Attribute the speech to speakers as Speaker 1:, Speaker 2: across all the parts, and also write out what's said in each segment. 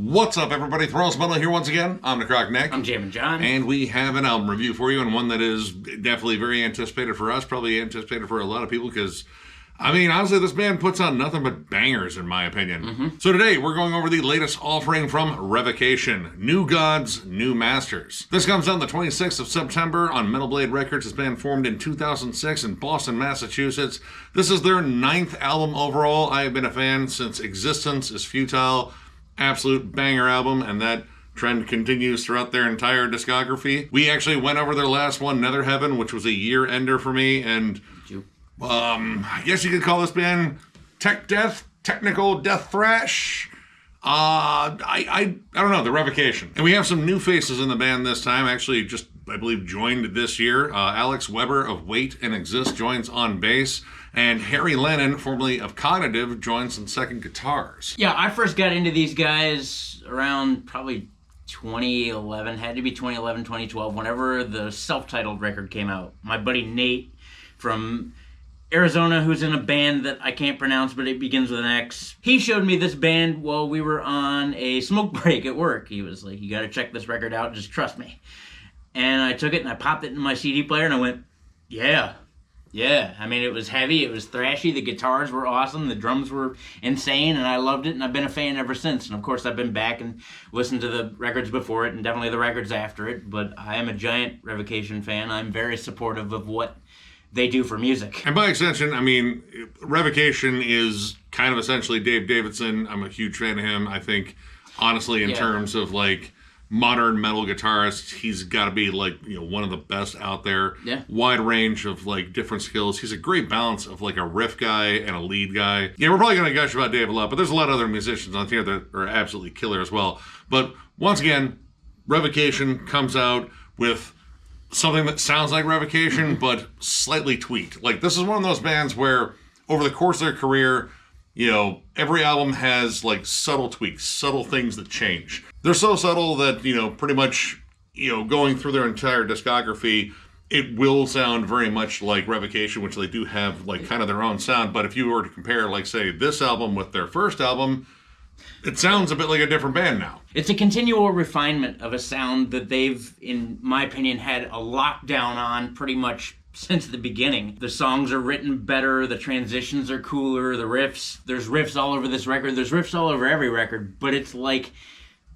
Speaker 1: What's up, everybody? Thralls Bundle here once again. I'm Necrotic Nick.
Speaker 2: I'm Jammin John.
Speaker 1: And we have an album review for you, and one that is definitely very anticipated for us, probably anticipated for a lot of people, because, I mean, honestly, this band puts on nothing but bangers, in my opinion. So today, we're going over the latest offering from Revocation, New Gods, New Masters. This comes out the 26th of September on Metal Blade Records. This band formed in 2006 in Boston, Massachusetts. This is their 9th album overall. I have been a fan since Existence is Futile. Absolute banger album, and that trend continues throughout their entire discography. We actually went over their last one, Nether Heaven, which was a year ender for me, and I guess you could call this band technical death thrash. I don't know, the Revocation. And we have some new faces in the band this time, actually just, I believe, joined this year. Alex Weber of Wait and Exist joins on bass, and Harry Lennon, formerly of Cognitive, joins on second guitars.
Speaker 2: Yeah, I first got into these guys around probably 2011, had to be 2011, 2012, whenever the self-titled record came out. My buddy Nate from Arizona, who's in a band that I can't pronounce, but it begins with an X. He showed me this band while we were on a smoke break at work. He was like, "You gotta check this record out, just trust me." And I took it and I popped it in my CD player and I went, yeah. I mean, it was heavy, it was thrashy, the guitars were awesome, the drums were insane, and I loved it, and I've been a fan ever since. And of course, I've been back and listened to the records before it, and definitely the records after it, but I am a giant Revocation fan. I'm very supportive of what they do for music.
Speaker 1: And by extension, I mean, Revocation is kind of essentially Dave Davidson. I'm a huge fan of him. I think, honestly, in terms of, like, modern metal guitarist, he's got to be, like, you know, one of the best out there.
Speaker 2: Yeah.
Speaker 1: Wide range of, like, different skills. He's a great balance of, like, a riff guy and a lead guy. Yeah, we're probably going to gush about Dave a lot, but there's a lot of other musicians on here that are absolutely killer as well. But once again, Revocation comes out with something that sounds like Revocation, but slightly tweaked. Like, this is one of those bands where, over the course of their career, you know, every album has, like, subtle tweaks, subtle things that change. They're so subtle that, you know, pretty much, you know, going through their entire discography, it will sound very much like Revocation, which they do have, like, kind of their own sound. But if you were to compare, like, say, this album with their first album, it sounds a bit like a different band now.
Speaker 2: It's a continual refinement of a sound that they've, in my opinion, had a lockdown on pretty much since the beginning. The songs are written better, the transitions are cooler, the riffs, there's riffs all over this record, there's riffs all over every record, but it's like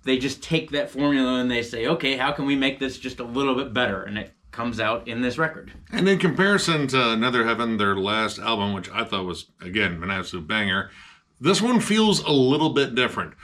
Speaker 2: they just take that formula and they say, okay, how can we make this just a little bit better? And it comes out in this record.
Speaker 1: And in comparison to Nether Heaven, their last album, which I thought was, again, an absolute banger, this one feels a little bit different.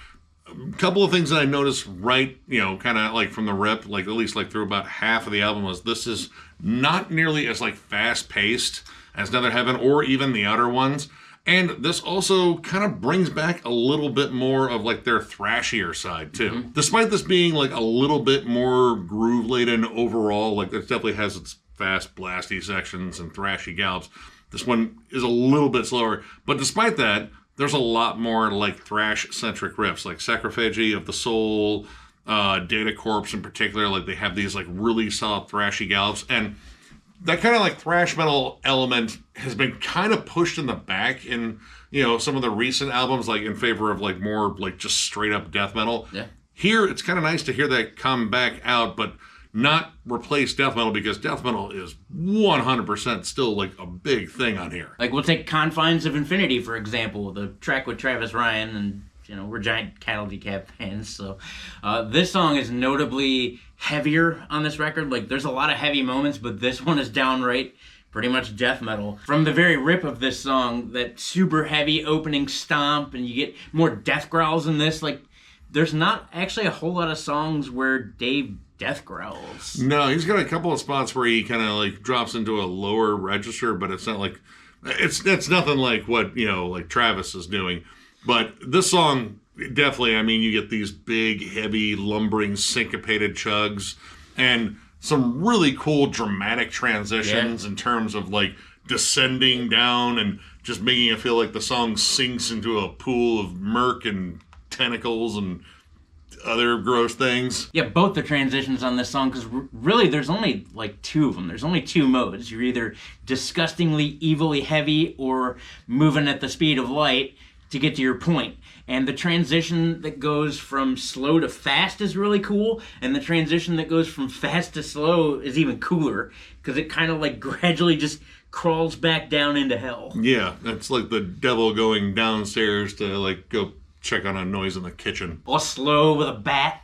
Speaker 1: A couple of things that I noticed right, you know, kind of like from the rip, like at least like through about half of the album, was this is not nearly as like fast-paced as Nether Heaven or even the other ones. And this also kind of brings back a little bit more of like their thrashier side too. Despite this being like a little bit more groove-laden overall, like it definitely has its fast blasty sections and thrashy gallops. This one is a little bit slower, but despite that, there's a lot more like thrash-centric riffs, like Sacrophagy of the Soul, Data Corpse in particular. Like they have these like really solid thrashy gallops, and that kind of like thrash metal element has been kind of pushed in the back in, you know, some of the recent albums, like in favor of like more like just straight up death metal.
Speaker 2: Yeah. Here,
Speaker 1: it's kind of nice to hear that come back out, but not replace death metal, because death metal is 100% still like a big thing on here.
Speaker 2: like we'll take Confines of Infinity, for example, the track with Travis Ryan, and you know, we're giant Cattle Decap fans, so this song is notably heavier on this record. Like there's a lot of heavy moments, but this one is downright pretty much death metal. From the very rip of this song, that super heavy opening stomp, and you get more death growls in this. Like there's not actually a whole lot of songs where Dave death growls.
Speaker 1: No, he's got a couple of spots where he kind of like drops into a lower register, but it's not like it's nothing like what, you know, like Travis is doing. But this song, definitely, I mean, you get these big, heavy, lumbering, syncopated chugs and some really cool dramatic transitions in terms of like descending down and just making it feel like the song sinks into a pool of murk and tentacles and other gross things.
Speaker 2: Yeah, both the transitions on this song, because really there's only like two of them. There's only two modes. You're either disgustingly, evilly heavy or moving at the speed of light. to get to your point. And the transition that goes from slow to fast is really cool, and the transition that goes from fast to slow is even cooler, because it kind of like gradually just crawls back down into hell.
Speaker 1: Yeah, it's like the devil going downstairs to like go check on a noise in the kitchen.
Speaker 2: All slow with a bat.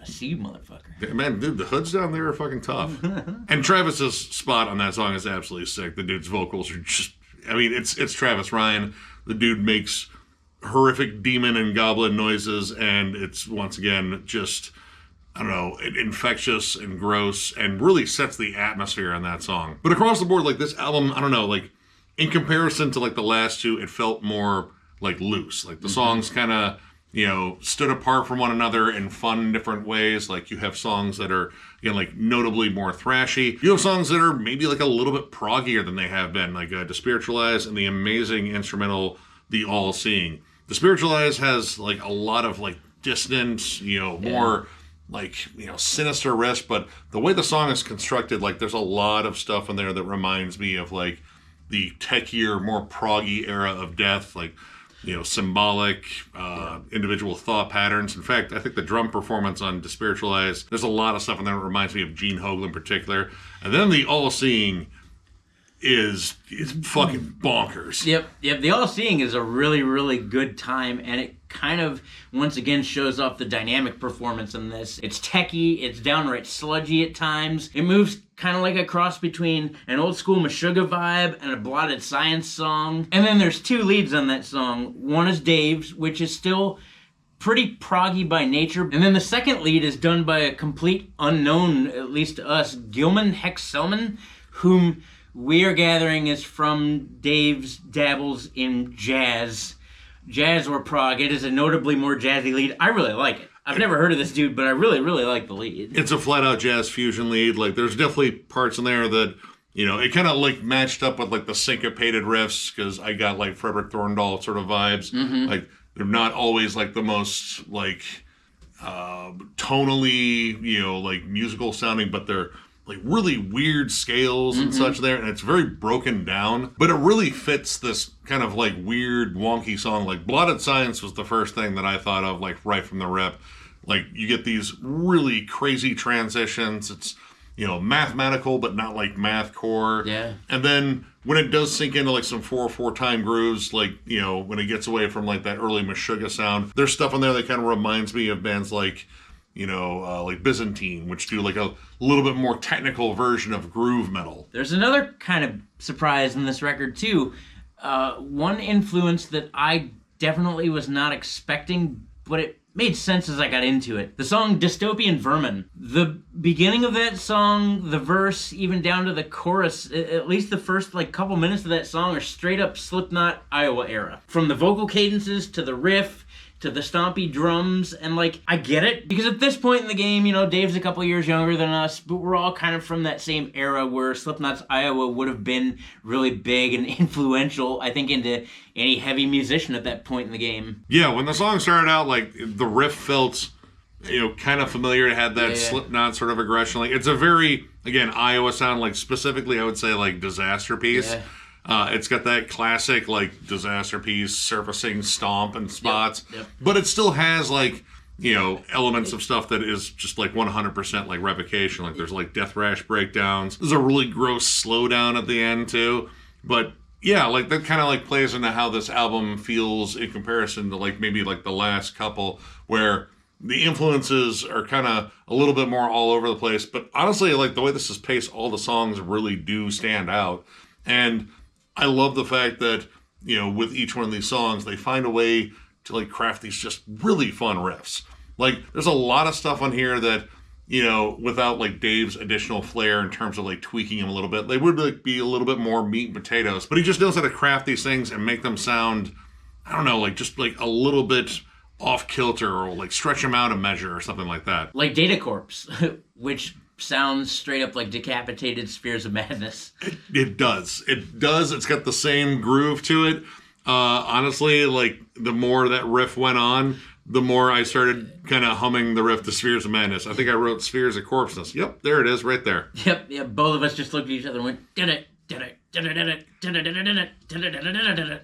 Speaker 2: I see you, motherfucker.
Speaker 1: Man, dude, the hoods down there are fucking tough. And Travis's spot on that song is absolutely sick. The dude's vocals are just, I mean, it's Travis Ryan. The dude makes horrific demon and goblin noises, and it's, once again, just, I don't know, infectious and gross, and really sets the atmosphere on that song. But across the board, like, this album, I don't know, like, in comparison to, like, the last two, it felt more, like, loose. Like, the songs kind of, you know, stood apart from one another in fun, different ways. Like, you have songs that are, again, like, notably more thrashy. You have songs that are maybe, like, a little bit proggier than they have been, like, Despiritualize and the amazing instrumental The All-Seeing. Despiritualize has, like, a lot of, like, dissonance, you know, more, like, you know, sinister riffs, but the way the song is constructed, like, there's a lot of stuff in there that reminds me of, like, the techier, more proggy era of Death, like, you know, symbolic, individual thought patterns. In fact, I think the drum performance on Despiritualize, there's a lot of stuff in there that reminds me of Gene Hoglan in particular. And then The All-Seeing is fucking bonkers.
Speaker 2: Yep. The All-Seeing is a really, really good time, and it kind of, once again, shows off the dynamic performance in this. It's techie, it's downright sludgy at times. It moves kind of like a cross between an old school Meshuggah vibe and a Blotted Science song. And then there's two leads on that song. One is Dave's, which is still pretty proggy by nature. And then the second lead is done by a complete unknown, at least to us, Gilman Heck-Selman, whom we are gathering is from Dave's dabbles in jazz or prog. It is a notably more jazzy lead. I really like it. I've never heard of this dude, but I really, really like the lead.
Speaker 1: It's a flat-out jazz fusion lead. Like, there's definitely parts in there that, you know, it kind of, like, matched up with, like, the syncopated riffs, because I got, like, Frederick Thorndahl sort of vibes.
Speaker 2: Mm-hmm.
Speaker 1: Like, they're not always, like, the most, like, tonally, you know, like, musical sounding, but they're, like, really weird scales and such there, and it's very broken down, but it really fits this kind of, like, weird, wonky song. Like, Blotted Science was the first thing that I thought of, like, right from the rip. Like, you get these really crazy transitions. It's, you know, mathematical, but not, like, mathcore.
Speaker 2: Yeah.
Speaker 1: And then when it does sink into, like, some 4/4 time grooves, like, you know, when it gets away from, like, that early Meshuggah sound, there's stuff in there that kind of reminds me of bands like, you know, like Byzantine, which do, like, a little bit more technical version of groove metal.
Speaker 2: There's another kind of surprise in this record, too. One influence that I definitely was not expecting, but it made sense as I got into it. The song Dystopian Vermin. The beginning of that song, the verse, even down to the chorus, at least the first, like, couple minutes of that song are straight up Slipknot Iowa era. From the vocal cadences to the riff, to the stompy drums, and, like, I get it, because at this point in the game, you know, Dave's a couple years younger than us, but we're all kind of from that same era where Slipknot's Iowa would have been really big and influential, I think, into any heavy musician at that point in the game.
Speaker 1: Yeah, when the song started out, like, the riff felt, you know, kind of familiar. It had that Slipknot sort of aggression. Like, it's a very, again, Iowa sound, like, specifically, I would say, like, Disaster Piece.
Speaker 2: Yeah.
Speaker 1: It's got that classic, like, Disaster Piece surfacing stomp and spots.
Speaker 2: Yep.
Speaker 1: But it still has, like, you know, elements of stuff that is just, like, 100% like Revocation. Like, there's, like, death thrash breakdowns. There's a really gross slowdown at the end, too. But, yeah, like, that kind of, like, plays into how this album feels in comparison to, like, maybe, like, the last couple, where the influences are kind of a little bit more all over the place. But honestly, like, the way this is paced, all the songs really do stand out. And I love the fact that, you know, with each one of these songs, they find a way to, like, craft these just really fun riffs. Like, there's a lot of stuff on here that, you know, without, like, Dave's additional flair in terms of, like, tweaking him a little bit, they would, like, be a little bit more meat and potatoes. But he just knows how to craft these things and make them sound, I don't know, like, just, like, a little bit off kilter, or, like, stretch them out a measure or something like that.
Speaker 2: Like Data Corpse, which sounds straight up like decapitated Spheres of Madness.
Speaker 1: It does. It does. It's got the same groove to it. Honestly, like, the more that riff went on, the more I started kind of humming the riff to Spheres of Madness. I think I wrote Spheres of Corpseness. Yep, there it is, right there.
Speaker 2: Yep, both of us just looked at each other and went, did it.
Speaker 1: But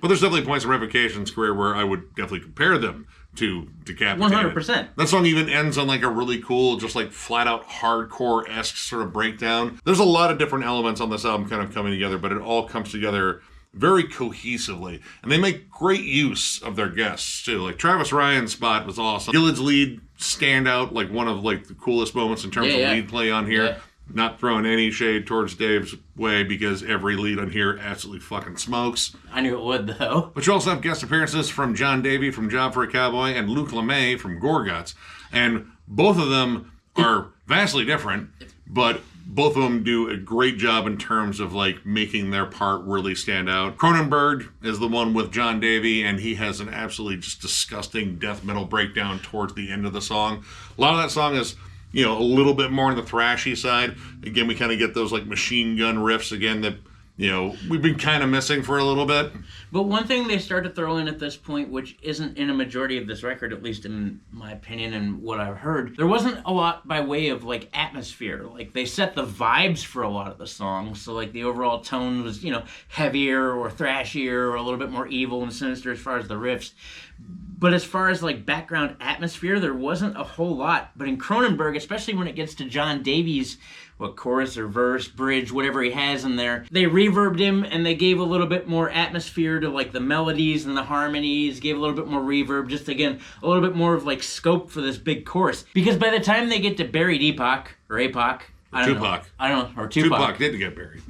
Speaker 1: there's definitely points in Revocation's career where I would definitely compare them to Decapitated.
Speaker 2: 100%.
Speaker 1: That song even ends on like a really cool, just like flat out hardcore-esque sort of breakdown. There's a lot of different elements on this album kind of coming together, but it all comes together very cohesively. And they make great use of their guests too. Like Travis Ryan's spot was awesome. Gillad's lead standout, like one of like the coolest moments in terms of lead play on here.
Speaker 2: Yeah.
Speaker 1: Not throwing any shade towards Dave's way because every lead on here absolutely fucking smokes.
Speaker 2: I knew it would, though.
Speaker 1: But you also have guest appearances from John Davey from Job for a Cowboy and Luke LeMay from Gorguts. And both of them are vastly different, but both of them do a great job in terms of like making their part really stand out. Cronenberg is the one with John Davey, and he has an absolutely just disgusting death metal breakdown towards the end of the song. A lot of that song is, you know, a little bit more on the thrashy side. Again, we kind of get those like machine gun riffs again that, you know, we've been kind of missing for a little bit.
Speaker 2: But one thing they start to throw in at this point, which isn't in a majority of this record, at least in my opinion and what I've heard, there wasn't a lot by way of like atmosphere. Like they set the vibes for a lot of the songs. So like the overall tone was, you know, heavier or thrashier or a little bit more evil and sinister as far as the riffs. But as far as like background atmosphere, there wasn't a whole lot. But in Cronenberg, especially when it gets to John Davies, what chorus or verse, bridge, whatever he has in there, they reverbed him and they gave a little bit more atmosphere to like the melodies and the harmonies, gave a little bit more reverb, just again, a little bit more of like scope for this big chorus. Because by the time they get to Buried Epoch, or Apoc, I don't know. I don't know, or Tupac.
Speaker 1: Tupac did get buried.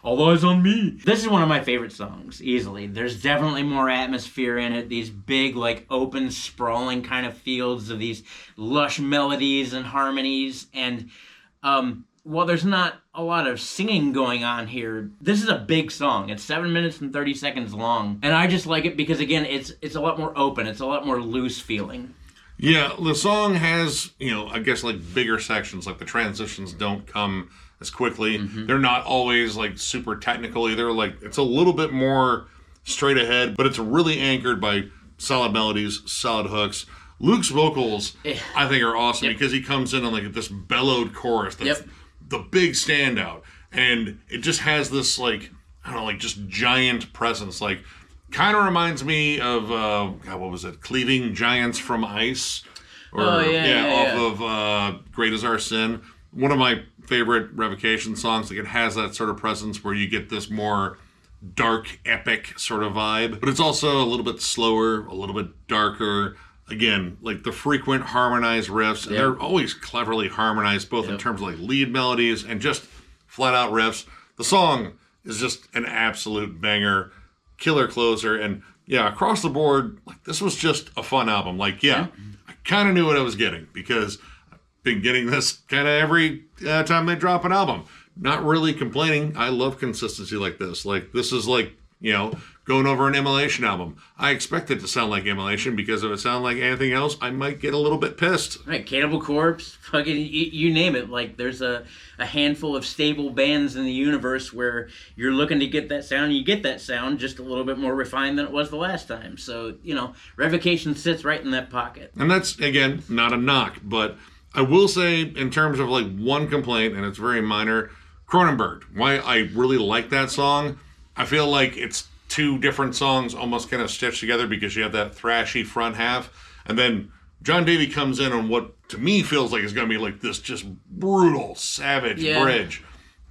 Speaker 2: All eyes on me. This is one of my favorite songs, easily. There's definitely more atmosphere in it. These big, like, open, sprawling kind of fields of these lush melodies and harmonies. And while there's not a lot of singing going on here, this is a big song. It's 7 minutes and 30 seconds long. And I just like it because, again, it's a lot more open. It's a lot more loose feeling.
Speaker 1: Yeah, the song has, you know, I guess, like, bigger sections. Like, the transitions don't come as quickly. Mm-hmm. They're not always like super technical either. Like it's a little bit more straight ahead, but it's really anchored by solid melodies, solid hooks. Luke's vocals, I think, are awesome because he comes in on like this bellowed chorus that's the big standout, and it just has this like, I don't know, like just giant presence. Like kind of reminds me of God, what was it? Cleaving Giants from Ice, or off of Great Is Our Sin. One of my favorite Revocation songs. Like it has that sort of presence where you get this more dark, epic sort of vibe, but it's also a little bit slower, a little bit darker. Again, like the frequent harmonized riffs, and they're always cleverly harmonized, both in terms of like lead melodies and just flat out riffs. The song is just an absolute banger, killer closer, and yeah, across the board, like this was just a fun album. Like, I kind of knew what I was getting because been getting this kind of every time they drop an album. Not really complaining. I love consistency like this. Like this is like, you know, going over an Immolation album. I expect it to sound like Immolation because if it sounded like anything else, I might get a little bit pissed.
Speaker 2: Right, Cannibal Corpse, fucking you name it. Like there's a handful of stable bands in the universe where you're looking to get that sound, and you get that sound just a little bit more refined than it was the last time. So, you know, Revocation sits right in that pocket.
Speaker 1: And that's, again, not a knock, but I will say, in terms of like one complaint, and it's very minor, Cronenberg. Why I really like that song, I feel like it's two different songs almost kind of stitched together because you have that thrashy front half, and then John Davey comes in on what to me feels like is going to be like this just brutal, savage bridge,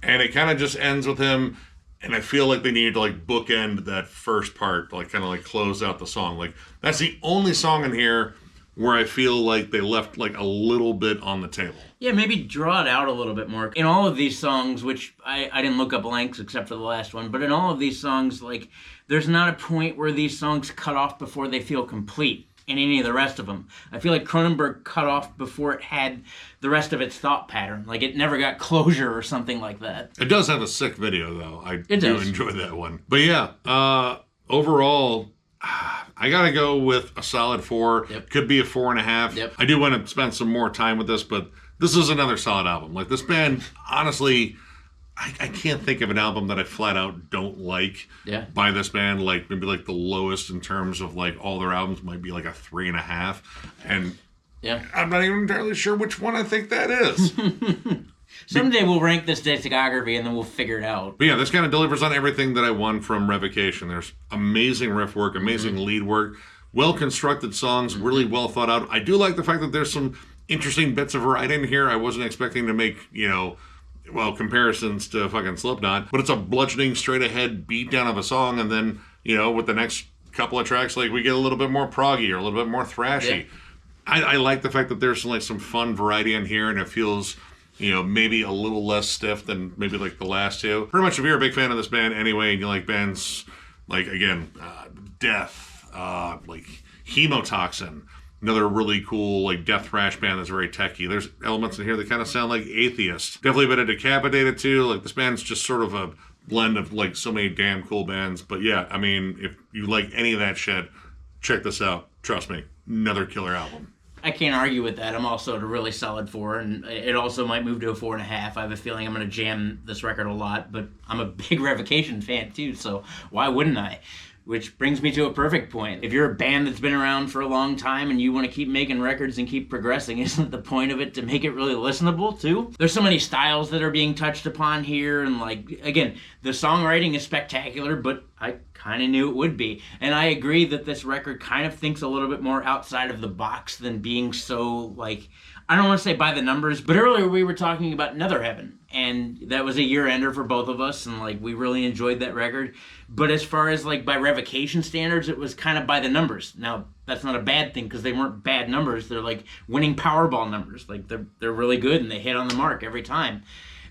Speaker 1: and it kind of just ends with him. And I feel like they needed to like bookend that first part, like kind of like close out the song. Like that's the only song in here where I feel like they left like a little bit on the table.
Speaker 2: Yeah, maybe draw it out a little bit more. In all of these songs, which I didn't look up lengths except for the last one, but in all of these songs, like, there's not a point where these songs cut off before they feel complete in any of the rest of them. I feel like Cronenberg cut off before it had the rest of its thought pattern. Like, it never got closure or something like that.
Speaker 1: It does have a sick video, though. I do enjoy that one. But yeah, overall, I gotta go with a solid 4. Could be a 4.5. I do want to spend some more time with this, but this is another solid album. Like this band, honestly, I can't think of an album that I flat out don't like by this band. Like maybe like the lowest in terms of like all their albums might be like a 3.5, and I'm not even entirely sure which one I think that is.
Speaker 2: Someday we'll rank this discography and then we'll figure it out.
Speaker 1: But yeah, this kind of delivers on everything that I want from Revocation. There's amazing riff work, amazing lead work, well-constructed songs, really well thought out. I do like the fact that there's some interesting bits of variety in here. I wasn't expecting to make, comparisons to fucking Slipknot, but it's a bludgeoning, straight-ahead beat down of a song, and then, with the next couple of tracks, like, we get a little bit more proggy or a little bit more thrashy.
Speaker 2: Yeah.
Speaker 1: I like the fact that there's some fun variety in here, and it feels, maybe a little less stiff than maybe like the last two. Pretty much, if you're a big fan of this band anyway, and you like bands like, again, Death, like Hemotoxin, another really cool like death thrash band that's very techy. There's elements in here that kind of sound like Atheist. Definitely a bit of Decapitated too. Like, this band's just sort of a blend of like so many damn cool bands. But yeah, I mean, if you like any of that shit, check this out. Trust me, another killer album.
Speaker 2: I can't argue with that. I'm also at a really solid 4, and it also might move to a 4.5. I have a feeling I'm going to jam this record a lot, but I'm a big Revocation fan too, so why wouldn't I? Which brings me to a perfect point. If you're a band that's been around for a long time and you want to keep making records and keep progressing, isn't the point of it to make it really listenable too? There's so many styles that are being touched upon here, and again, the songwriting is spectacular, but I kind of knew it would be. And I agree that this record kind of thinks a little bit more outside of the box than being so, I don't want to say by the numbers, but earlier we were talking about Nether Heaven, and that was a year-ender for both of us, and we really enjoyed that record. But as far as by Revocation standards, it was kind of by the numbers. Now, that's not a bad thing, because they weren't bad numbers. They're winning Powerball numbers. They're really good, and they hit on the mark every time.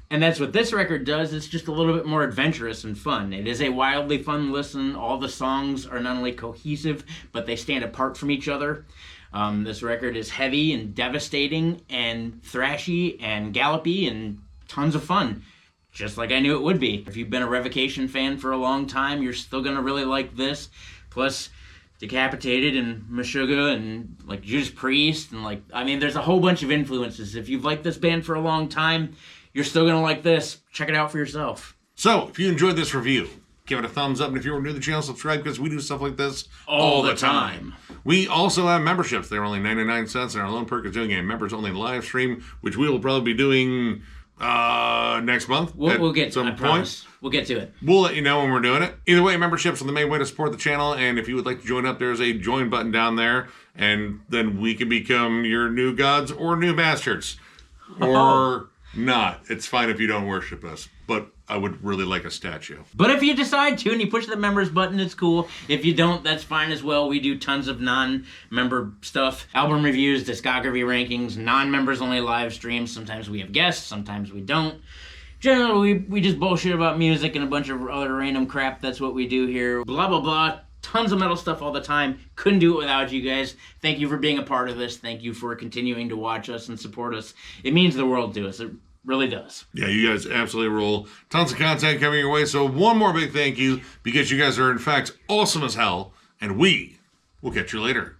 Speaker 2: And that's what this record does. It's just a little bit more adventurous and fun. It is a wildly fun listen. All the songs are not only cohesive, but they stand apart from each other. This record is heavy and devastating and thrashy and gallopy and tons of fun, just like I knew it would be. If you've been a Revocation fan for a long time, you're still going to really like this. Plus, Decapitated and Meshuggah and Judas Priest and there's a whole bunch of influences. If you've liked this band for a long time, you're still going to like this. Check it out for yourself.
Speaker 1: So, if you enjoyed this review, give it a thumbs up, and if you're new to the channel, subscribe, because we do stuff like this
Speaker 2: all the time.
Speaker 1: We also have memberships. They're only 99 cents, and our lone perk is doing a members-only live stream, which we will probably be doing next month.
Speaker 2: We'll get to it, I promise. We'll get to it.
Speaker 1: We'll let you know when we're doing it. Either way, memberships are the main way to support the channel, and if you would like to join up, there's a join button down there, and then we can become your new gods or new bastards. Or not. It's fine if you don't worship us, but I would really like a statue.
Speaker 2: But if you decide to and you push the members button, it's cool. If you don't, that's fine as well. We do tons of non-member stuff. Album reviews, discography rankings, non-members only live streams. Sometimes we have guests, sometimes we don't. Generally, we just bullshit about music and a bunch of other random crap. That's what we do here. Blah, blah, blah. Tons of metal stuff all the time. Couldn't do it without you guys. Thank you for being a part of this. Thank you for continuing to watch us and support us. It means the world to us. It really does.
Speaker 1: Yeah, you guys absolutely rule. Tons of content coming your way. So one more big thank you, because you guys are in fact awesome as hell, and we will catch you later.